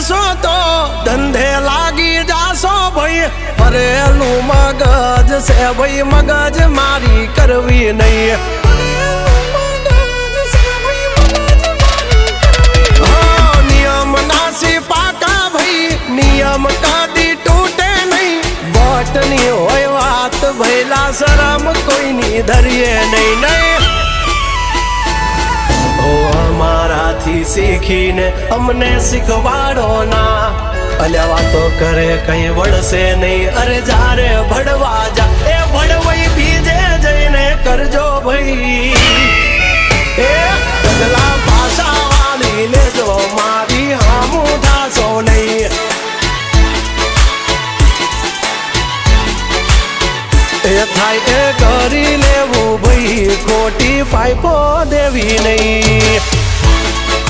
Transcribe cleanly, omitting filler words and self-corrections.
કરશો તો ધંધે લાગી જાશો ભાઈ ફરેલું મગજ છે ભાઈ મગજ મારી કરવી નહીં નિયમ નાસી પાકા ભાઈ નિયમ કદી તૂટે નહીં બટની હોય વાત ભૈલા શરમ કોઈની ધરીએ નહીં નહીં અમારાથી શીખીને અમને શીખવાડો ના અલ્યા વાતો કરે કઈ વળશે નહીં અરે જારે ભડવા જા એ ભડવાઈ બીજે જઈને કરજો ભાઈ એ પગલા પાછા વાળી લેજો મારી હામું થાશો નહીં એ થાય એ કરી લેવું ભાઈ ખોટી પાઇપો દેવી નહીં